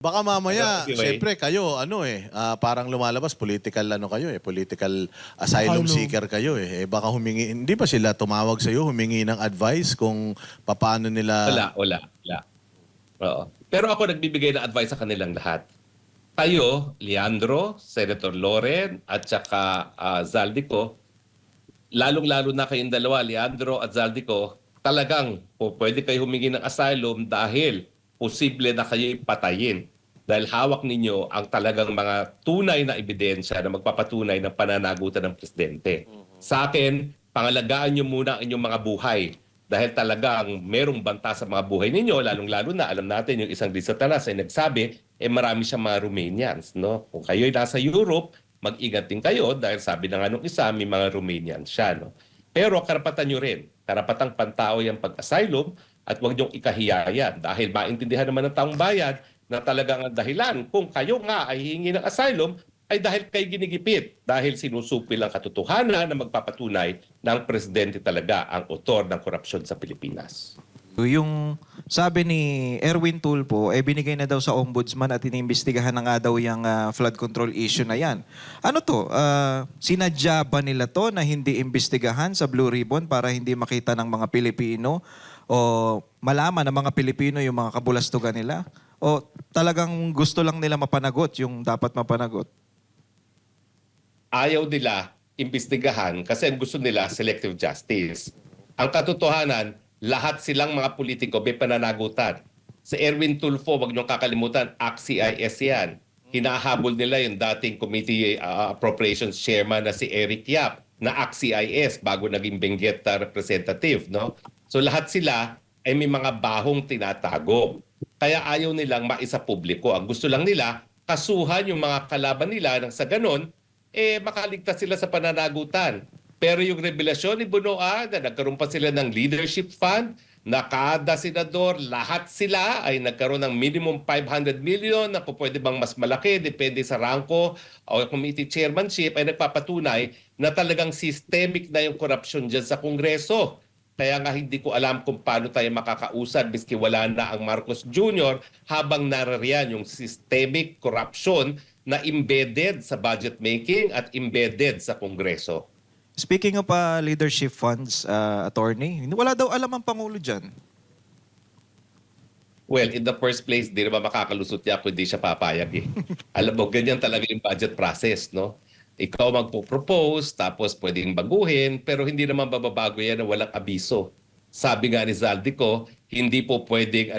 Baka mamaya, Anyway, siyempre kayo, parang lumalabas, political kayo political asylum Asylum. seeker kayo baka humingi, hindi ba sila tumawag sa iyo, humingi ng advice kung paano nila... wala. Oo. Pero ako nagbibigay ng advice sa kanilang lahat. Kayo, Leandro, Senator Loren, at saka Zaldico, lalong-lalo na kayong dalawa, Leandro at Zaldico, talagang pwede kayo humingi ng asylum dahil posible na kayo patayin. Dahil hawak ninyo ang talagang mga tunay na ebidensya na magpapatunay ng pananagutan ng presidente. Sa akin, pangalagaan nyo muna ang inyong mga buhay. Dahil talagang merong banta sa mga buhay ninyo, lalong-lalo na alam natin yung isang Rizatalas ay nagsabi, marami siyang mga Romanians. No? Kung kayo'y nasa Europe, mag-ingat din kayo dahil sabi na nga nung isa, may mga Romanian siya. No? Pero karapatan nyo rin, karapatang pantao yung pag-asylum at huwag niyong ikahiya yan dahil maintindihan naman ng taong bayan na talagang ang dahilan kung kayo nga ay hihingi ng asylum ay dahil kay ginigipit dahil sinusupil ang katotohanan na magpapatunay na ang presidente talaga ang otor ng korupsyon sa Pilipinas. Yung sabi ni Erwin Tulfo, binigay na daw sa ombudsman at iniimbestigahan na nga daw yung flood control issue na yan. Ano to? Sinadya ba nila to na hindi imbestigahan sa Blue Ribbon para hindi makita ng mga Pilipino o malaman ng mga Pilipino yung mga kabulastugan nila? O talagang gusto lang nila mapanagot yung dapat mapanagot? Ayaw nila imbestigahan kasi ang gusto nila selective justice. Ang katotohanan, lahat silang mga politiko may pananagutan. Sa Erwin Tulfo, wag niyong kakalimutan, ACT-CIS yan. Hinahabol nila yung dating Committee Appropriations Chairman na si Eric Yap na ACT-CIS bago naging Benguet representative. No? So lahat sila ay may mga bahong tinatago. Kaya ayaw nilang maisa publiko. Ang gusto lang nila, kasuhan yung mga kalaban nila nang sa ganon, makaligtas sila sa pananagutan. Pero yung revelasyon ni Bunoa na nagkaroon pa sila ng leadership fund, na kada senador, lahat sila ay nagkaroon ng minimum 500 million na kung pwede bang mas malaki, depende sa rangko o committee chairmanship, ay nagpapatunay na talagang systemic na yung korupsyon dyan sa Kongreso. Kaya nga hindi ko alam kung paano tayo makakausad miski wala na ang Marcos Jr. habang narariyan yung systemic corruption na embedded sa budget making at embedded sa Kongreso. Speaking of leadership funds, attorney, wala daw alam ang Pangulo dyan. Well, in the first place, di naman makakalusot niya kung di siya papayag eh. Alam mo, ganyan talaga yung budget process, no? Ikaw magpo-propose, tapos pwedeng baguhin, pero hindi naman bababago yan na walang abiso. Sabi nga ni Zaldico, hindi po pwedeng,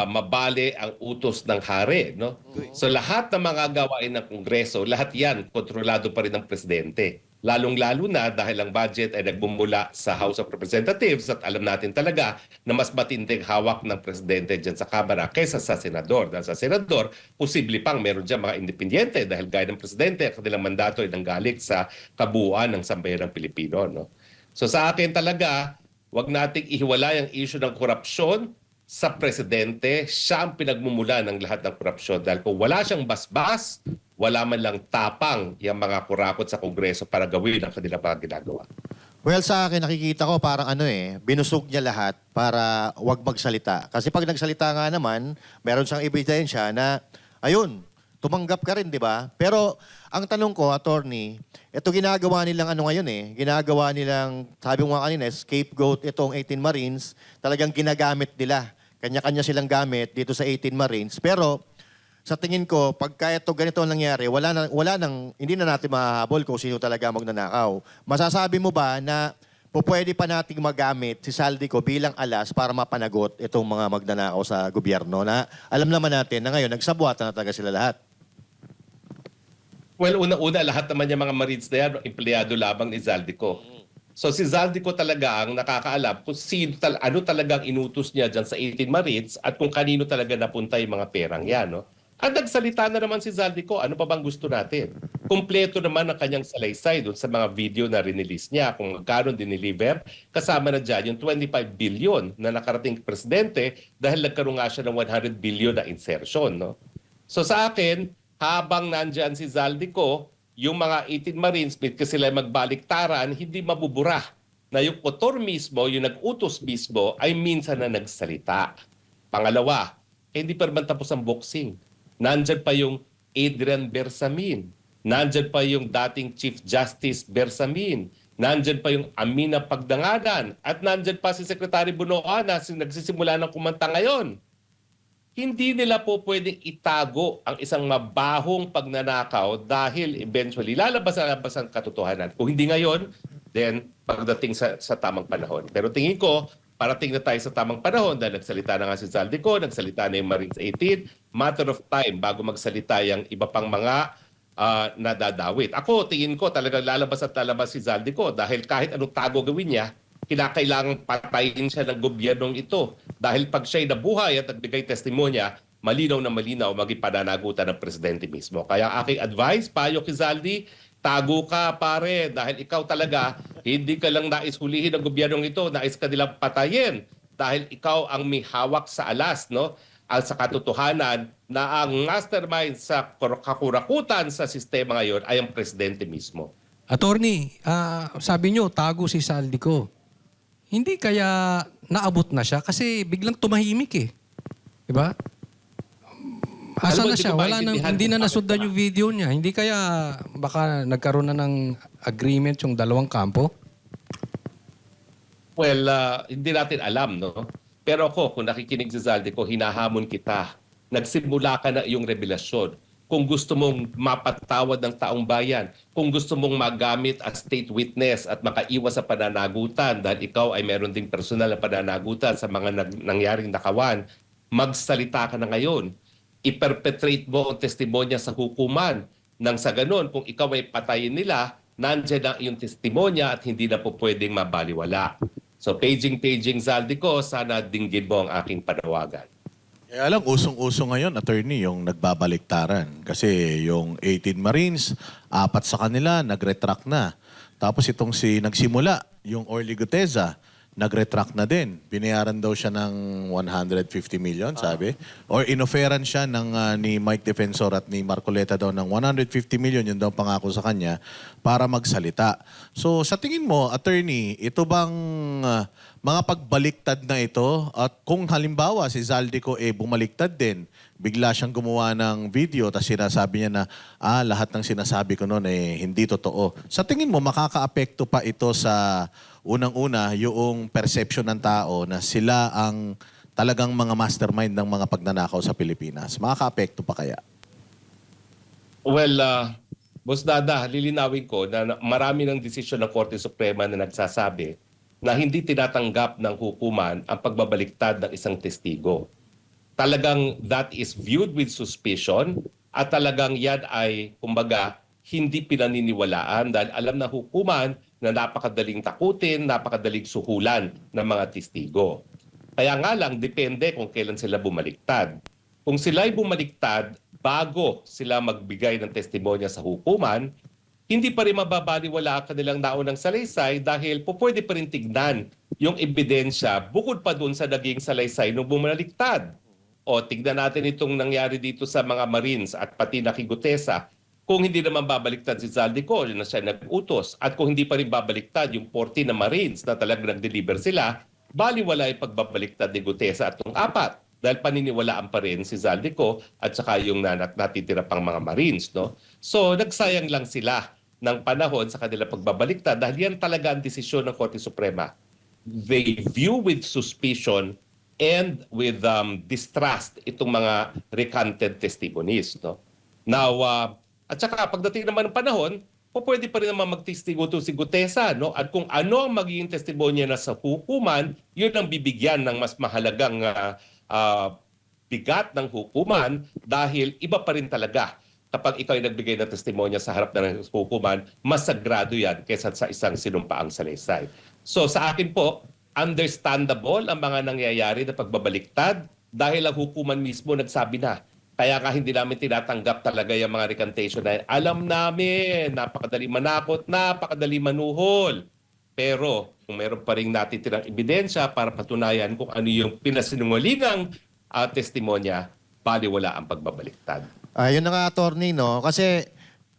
mabali ang utos ng hari, no? So lahat ng mga gawain ng Kongreso, lahat yan, kontrolado pa rin ng Presidente. Lalong-lalo na dahil ang budget ay nagbumula sa House of Representatives at alam natin talaga na mas matinding hawak ng Presidente dyan sa Kamara kaysa sa Senador. Dahil sa Senador, posible pang meron dyan mga independyente dahil gaya ng Presidente, ang kanilang mandato ay nanggaling sa kabuuan ng sambayan ng Pilipino. No? So sa akin talaga, wag nating ihiwalay ang issue ng korupsyon sa Presidente. Siya ang pinagmumula ng lahat ng korupsyon dahil kung wala siyang basbas, wala man lang tapang yung mga kurakot sa Kongreso para gawin ang kanilang mga ginagawa. Well, sa akin, nakikita ko parang binusog niya lahat para wag magsalita. Kasi pag nagsalita nga naman, meron siyang ebidensya na, ayun, tumanggap ka rin, di ba? Pero ang tanong ko, attorney, ito ginagawa nilang ngayon ginagawa nilang, sabi mo nga kanina, scapegoat itong 18 Marines, talagang ginagamit nila. Kanya-kanya silang gamit dito sa 18 Marines. Pero sa tingin ko, pagka ito ganito ang nangyari, hindi na natin mahahabol kung sino talaga magnanakaw. Masasabi mo ba na pwede pa nating magamit si Zaldico bilang alas para mapanagot itong mga magnanakaw sa gobyerno na alam naman natin na ngayon, nagsabuatan na talaga sila lahat? Well, una-una, lahat naman yung mga Marines na yan, empleyado lamang ni Zaldico. So si Zaldico talaga ang nakakaalam kung ano talagang inutos niya dyan sa 18 Marines at kung kanino talaga napunta yung mga perang yan. No? Ang nagsalita na naman si Zaldico, ano pa bang gusto natin? Kompleto naman ang kanyang salaysay doon sa mga video na rinilis niya kung magkano diniliver. Kasama na dyan yung 25 billion na nakarating presidente dahil nagkaroon nga siya ng 100 billion na insertion. No? So sa akin, habang nandyan si Zaldico, yung mga 18 Marines, kasi sila magbaliktaran, hindi mabubura na yung otor mismo, yung nag-utos mismo, ay minsan na nagsalita. Pangalawa, hindi pa naman tapos ang boxing. Nandyan pa yung Adrian Bersamin. Nandyan pa yung dating Chief Justice Bersamin. Nandyan pa yung Amina Pagdanganan. At nandyan pa si Secretary Bunoan na nagsisimula ng kumanta ngayon. Hindi nila po pwedeng itago ang isang mabahong pagnanakaw dahil eventually lalabas ang katotohanan. Kung hindi ngayon, then pagdating sa tamang panahon. Pero tingin ko, parating na tayo sa tamang panahon dahil nagsalita na nga si Zaldico, nagsalita na yung Marines 18, matter of time bago magsalita yung iba pang mga nadadawit. Ako, tingin ko talagang lalabas at lalabas si Zaldico dahil kahit anong tago gawin niya, kinakailangang patayin siya ng gobyernong ito. Dahil pag siya'y nabuhay at nagbigay testimonya, malinaw na malinaw maging pananagutan ng presidente mismo. Kaya aking advice, payo kay Zaldi, tago ka pare dahil ikaw talaga hindi ka lang nais hulihin ng gobyernong ito, nais ka nilang patayin dahil ikaw ang may hawak sa alas, no? At sa katotohanan na ang mastermind sa kakurakutan sa sistema ngayon ay ang presidente mismo. Attorney, sabi nyo, tago si Zaldico. Hindi kaya naabot na siya kasi biglang tumahimik eh. Diba? Asa Alam mo, na hindi siya? ko Wala nang, maintindihan hindi na kung nasundan bakit yung video niya. Hindi kaya baka nagkaroon na ng agreement yung dalawang kampo? Well, hindi natin alam, no? Pero ako, kung nakikinig si Zaldico, hinahamon kita. Nagsimula ka na iyong revelasyon. Kung gusto mong mapatawad ng taong bayan, kung gusto mong magamit as state witness at makaiwas sa pananagutan dahil ikaw ay meron ding personal na pananagutan sa mga nangyaring nakawan, magsalita ka na ngayon. I-perpetrate mo ang testimonya sa hukuman. Nang sa ganon, kung ikaw ay patayin nila, nandiyan ang iyong testimonya at hindi na po pwedeng mabaliwala. So paging Zaldico, sana dinggin mo ang aking panawagan. Kaya lang, usong-uso ngayon, attorney, yung nagbabaliktaran. Kasi yung 18 Marines, 4 sa kanila, nag-retract na. Tapos itong nagsimula, yung Orly Guteza, nag-retract na din. Binayaran daw siya ng 150 million, sabi. Or inoferan siya ni Mike Defensor at ni Marcoleta daw ng 150 million, yun daw pangako sa kanya, para magsalita. So sa tingin mo, attorney, ito bang mga pagbaliktad na ito? At kung halimbawa si Zaldico bumaliktad din, bigla siyang gumawa ng video tapos sinasabi niya na lahat ng sinasabi ko noon hindi totoo. Sa tingin mo, makakaapekto pa ito sa unang-una yung perception ng tao na sila ang talagang mga mastermind ng mga pagnanakaw sa Pilipinas? Makakaapekto pa kaya? Well, Boss Dada, lilinawin ko na marami ng desisyon ng Korte Suprema na nagsasabi na hindi tinatanggap ng hukuman ang pagbabaliktad ng isang testigo. Talagang that is viewed with suspicion at talagang yan ay, kumbaga, hindi pinaniniwalaan dahil alam na hukuman na napakadaling takutin, napakadaling suhulan ng mga testigo. Kaya nga lang, depende kung kailan sila bumaliktad. Kung sila ay bumaliktad bago sila magbigay ng testimonya sa hukuman, hindi pa rin mababaliwala ang kanilang naunang salaysay dahil pwede pa rin tignan yung ebidensya bukod pa dun sa naging salaysay nung bumaliktad. O tignan natin itong nangyari dito sa mga Marines at pati na kay Gutesa. Kung hindi naman babaliktad si Zaldico na siya nag-utos at kung hindi pa rin babaliktad yung 40 na Marines na talagang nag-deliver sila, baliwala yung pagbabaliktad ni Gutesa at itong 4 dahil paniniwalaan pa rin si Zaldico at saka yung natitira pang mga Marines. No? So nagsayang lang sila ng panahon sa kanila pagbabaliktad dahil yan talaga ang desisyon ng Korte Suprema. They view with suspicion and with distrust itong mga recanted testimonies. No? Now, at saka pagdating naman ng panahon, pwede pa rin naman magtestigo to si Gutesa. No? At kung ano ang magiging testimonya na sa hukuman, yun ang bibigyan ng mas mahalagang bigat ng hukuman dahil iba pa rin talaga kapag ikaw ay nagbigay ng testimonya sa harap ng hukuman, mas sagrado yan kaysa sa isang sinumpaang salaysay. So sa akin po, understandable ang mga nangyayari na pagbabaliktad dahil ang hukuman mismo nagsabi na. Kaya nga hindi namin tinatanggap talaga yung mga recantation na alam namin, napakadali manakot, napakadali manuhol. Pero kung meron pa rin natitirang ebidensya para patunayan kung ano yung pinasinungalingang testimonya, baliwala ang pagbabaliktad. Yun na nga, attorney, no? Kasi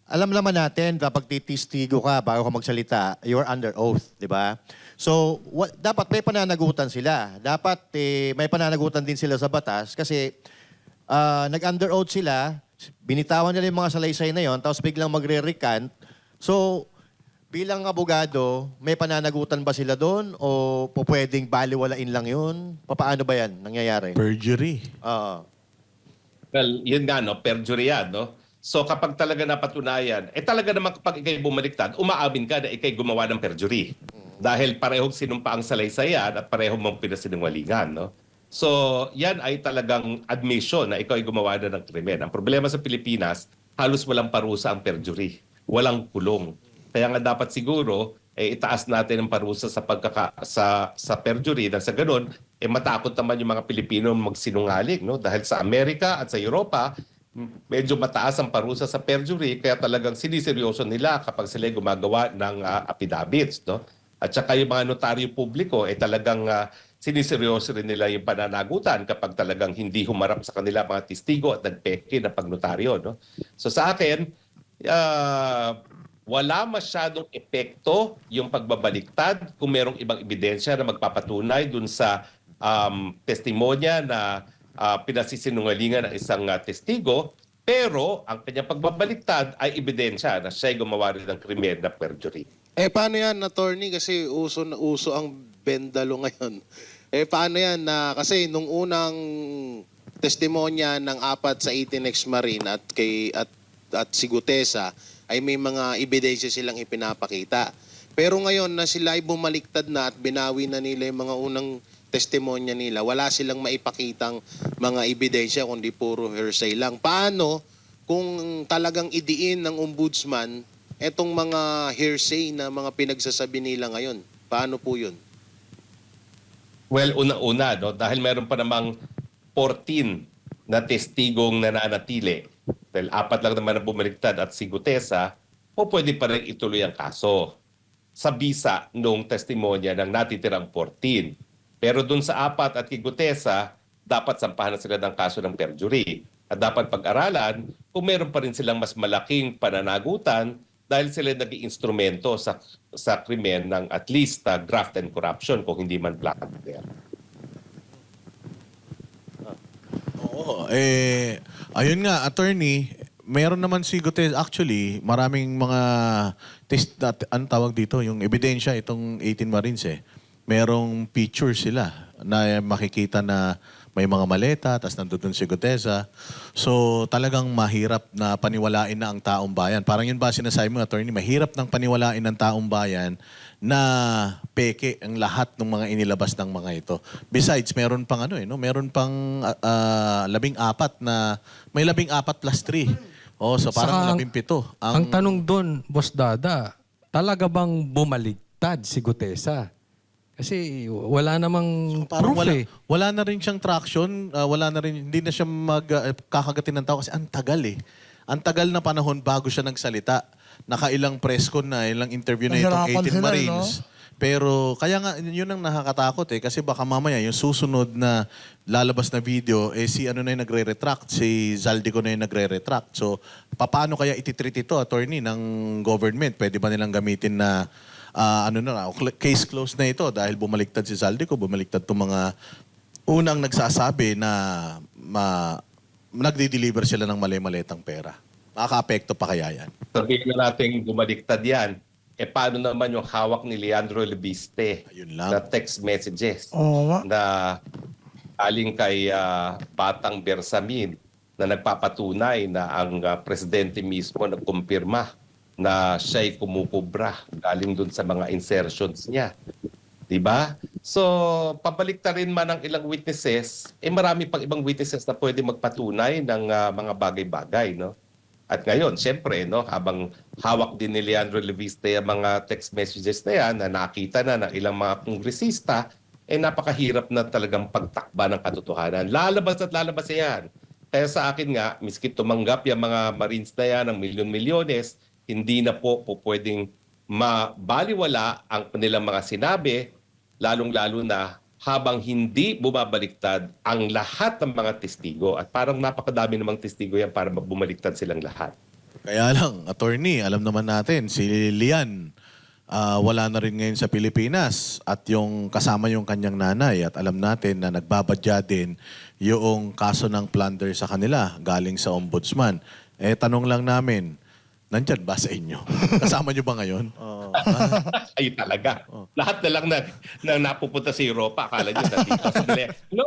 alam naman natin, kapag titistigo ka bago ka magsalita, you're under oath, di ba? So, dapat may pananagutan sila. Dapat may pananagutan din sila sa batas kasi nag-under oath sila, binitawan nila yung mga salaysay na yon, tapos biglang magre-recant. So, bilang abogado, may pananagutan ba sila doon o pwedeng baliwalain lang yun? Paano ba yan nangyayari? Perjury. Oo. Well, yun nga, no? Perjury yan, no? So kapag talaga napatunayan, talaga naman kapag ikay bumaliktad, umaamin ka na ikay gumawa ng perjury. Dahil parehong sinumpa ang salaysayan at parehong mong pinasinungalingan, no? So, yan ay talagang admission na ikaw ay gumawa na ng krimen. Ang problema sa Pilipinas, halos walang parusa ang perjury. Walang kulong. Kaya nga dapat siguro, itaas natin ang parusa sa perjury. Dahil sa ganun, matakot naman yung mga Pilipino magsinungaling. No? Dahil sa Amerika at sa Europa, medyo mataas ang parusa sa perjury. Kaya talagang siniseryoso nila kapag sila gumagawa ng affidavits. No? At saka yung mga notaryo publiko, talagang siniseryoso rin nila yung pananagutan kapag talagang hindi humarap sa kanila mga testigo at nagpeke na pagnotaryo. No? So sa akin, wala masyadong epekto yung pagbabaliktad kung merong ibang ebidensya na magpapatunay dun sa testimonya na pinasisinungalingan ng isang testigo, pero ang kanyang pagbabaliktad ay ebidensya na siya'y gumawa rin ng krimen na perjury. Paano yan, attorney? Kasi uso na uso ang bendalo ngayon. Paano yan na kasi nung unang testimonya ng 4 sa 18X Marine at si Gutesa ay may mga ebidensya silang ipinapakita. Pero ngayon na sila ay bumaliktad na at binawi na nila yung mga unang testimonya nila, wala silang maipakitang mga ebidensya kundi puro hearsay lang. Paano kung talagang idiin ng ombudsman etong mga hearsay na mga pinagsasabi nila ngayon? Paano po yun? Well, una-una, no? Dahil meron pa namang 14 na testigong nananatili. Dahil 4 lang naman ang bumaliktad at si Gutesa, o pwede pa rin ituloy ang kaso sa bisa nung testimonya ng natitirang 14. Pero dun sa 4 at kay Gutesa, dapat sampahan na sila ng kaso ng perjury. At dapat pag-aralan kung meron pa rin silang mas malaking pananagutan dahil sila naging instrumento sa krimen ng at least graft and corruption kung hindi man plunder. Oo. Ayun nga, attorney, meron naman si Gutierrez. Actually, maraming mga test, anong tawag dito? Yung ebidensya, itong 18 Marines merong picture sila na makikita na may mga maleta, tapos nandun si Gutesa. So talagang mahirap na paniwalain na ang taong bayan. Parang yun ba sinasabi mo, attorney, mahirap nang paniwalain ng taong bayan na peke ang lahat ng mga inilabas ng mga ito. Besides, meron pang meron pang 14 na, may 14 plus 3. Oh, so parang Saka 17. Ang tanong doon, Boss Dada, talaga bang bumaligtad si Gutesa? Kasi wala namang Parang proof wala na rin siyang traction, wala na rin, hindi na siya magkakagatin ng tao kasi ang tagal Ang tagal na panahon bago siya nagsalita. Nakailang press con na, ilang interview na itong Nahirapan 18 sila, Marines. Pero kaya nga yun ang nakakatakot kasi baka mamaya yung susunod na lalabas na video si ano na yung nagre-retract, si Zaldico na yung nagre-retract. So paano kaya ititreat ito, attorney, ng government? Pwede ba nilang gamitin na case closed na ito dahil bumaliktad si Zaldico, bumaliktad itong mga unang nagsasabi na nagdi-deliver sila ng mali-maletang pera. Makaka-apekto pa kaya yan? Sabihin na natin bumaliktad yan, paano naman yung hawak ni Leandro Lebiste Ayun lang. na text messages Oo nga. na aling kay Batang Bersamin na nagpapatunay na ang presidente mismo nagkumpirma na siya'y kumukubra galing dun sa mga insertions niya. Diba? So, pabaliktarin man ang ilang witnesses, marami pang ibang witnesses na pwede magpatunay ng mga bagay-bagay, no? At ngayon, siyempre, no, habang hawak din ni Leandro Leviste ang mga text messages na yan na nakita na ng ilang mga kongresista, napakahirap na talagang pagtakba ng katotohanan. Lalabas at lalabas yan. Kaya sa akin nga, miski tumanggap yung mga Marines na yan ng milyon-milyones, hindi na po pwedeng mabaliwala ang kanilang mga sinabi, lalong-lalo na habang hindi bumabaliktad ang lahat ng mga testigo. At parang napakadami namang testigo yan para bumaliktad silang lahat. Kaya lang, attorney, alam naman natin, si Lian, wala na rin ngayon sa Pilipinas at yung kasama yung kanyang nanay at alam natin na nagbabadya din yung kaso ng plunder sa kanila galing sa ombudsman. Tanong lang namin, nandyan ba sa inyo? Kasama nyo ba ngayon? Ay talaga. Lahat na lang na napupunta sa Europa, akala nyo nandito sa Bele. No!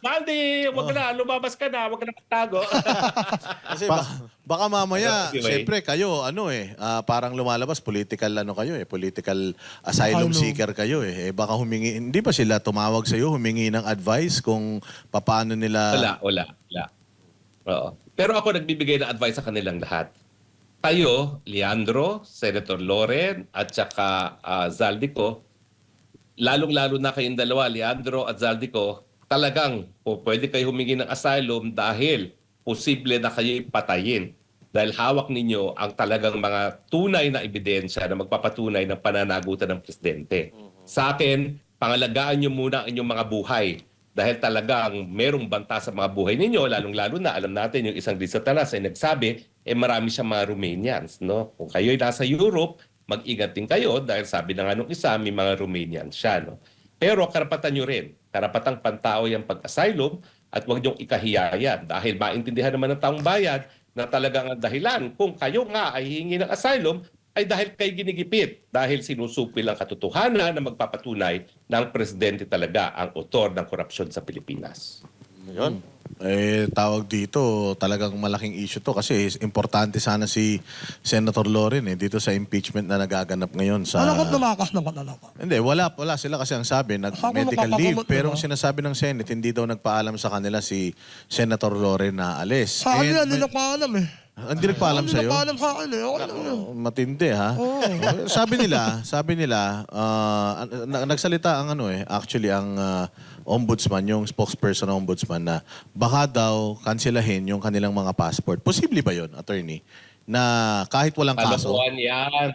Nandi! Wag na, lumabas ka na, wag na magtago. Kasi baka mamaya, Anyway. siyempre kayo, parang lumalabas, political political asylum seeker kayo baka humingi, hindi ba sila tumawag sa iyo, humingi ng advice kung paano nila... Wala. Oo. Pero ako nagbibigay ng advice sa kanilang lahat. Kayo, Leandro, Senator Loren, at saka Zaldico, lalong-lalo na kayong dalawa, Leandro at Zaldico, talagang pwede kayo humingi ng asylum dahil posible na kayo patayin. Dahil hawak ninyo ang talagang mga tunay na ebidensya na magpapatunay ng pananagutan ng presidente. Sa akin, pangalagaan nyo muna ang inyong mga buhay. Dahil talagang merong banta sa mga buhay ninyo, lalong-lalo na alam natin yung isang Rizatalas ay nagsabi, marami siyang mga Romanians. No? Kung kayo'y nasa Europe, mag-ingat din kayo dahil sabi na nga nung isa, may mga Romanians siya. No? Pero karapatan nyo rin, karapatang pantao yung pag-asylum at huwag niyong ikahiyayan dahil maintindihan naman ng taong bayan na talagang ang dahilan kung kayo nga ay hihingi ng asylum ay dahil kay ginigipit, dahil sinusupil ang katotohanan na magpapatunay na ang presidente talaga ang otor ng korupsyon sa Pilipinas. Yun. Tawag dito, talagang malaking issue to kasi importante sana si Senator Loren dito sa impeachment na nagaganap ngayon sa... Ano ko tumakas naman ako? Hindi, wala sila kasi ang sabi, nag-medical Ako leave. mapapagamot, Pero diba? ang sinasabi ng Senate, hindi daw nagpaalam sa kanila si Senator Loren na alis. Sa akin, And hindi nagpaalam eh. Hindi nagpaalam Hindi sa'yo? nagpaalam sa akin eh. Okay lang yun. Matindi ha. Sabi nila, nagsalita ang actually ang ombudsman, yung spokesperson ng ombudsman na baka daw kanselahin yung kanilang mga passport. Posible ba 'yon, attorney? Na kahit walang kaso. Kalokohan yan.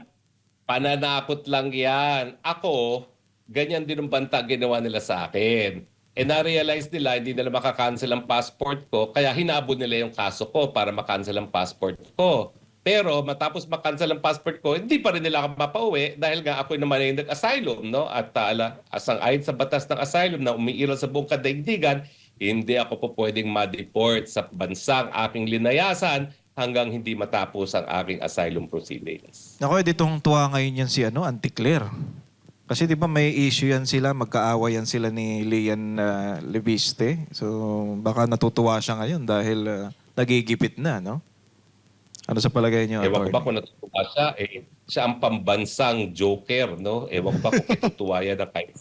Pananakot lang yan. Ako, ganyan din ang banta ginawa nila sa akin. Na-realize nila, hindi nila makakancel ang passport ko, kaya hinabol nila yung kaso ko para makancel ang passport ko. Pero matapos makancel ang passport ko, hindi pa rin nila ako mapauwi dahil nga ako naman ay nag-asylum. No? At ayon sa batas ng asylum na umiiral sa buong kadaigdigan, hindi ako po pwedeng ma-deport sa bansang aking linayasan hanggang hindi matapos ang aking asylum proceedings. Ako, ditong tuwa ngayon yan si Anticlair. Kasi di ba may issue yan sila, magkaaway yan sila ni Lian Leviste. So baka natutuwa siya ngayon dahil nagigipit na, no? Ano sa palagay niyo, Ewan ko ba attorney? kung natutuwa siya, siya ang pambansang joker, no? Ewan ko ba kung itutuwa yan ng kahit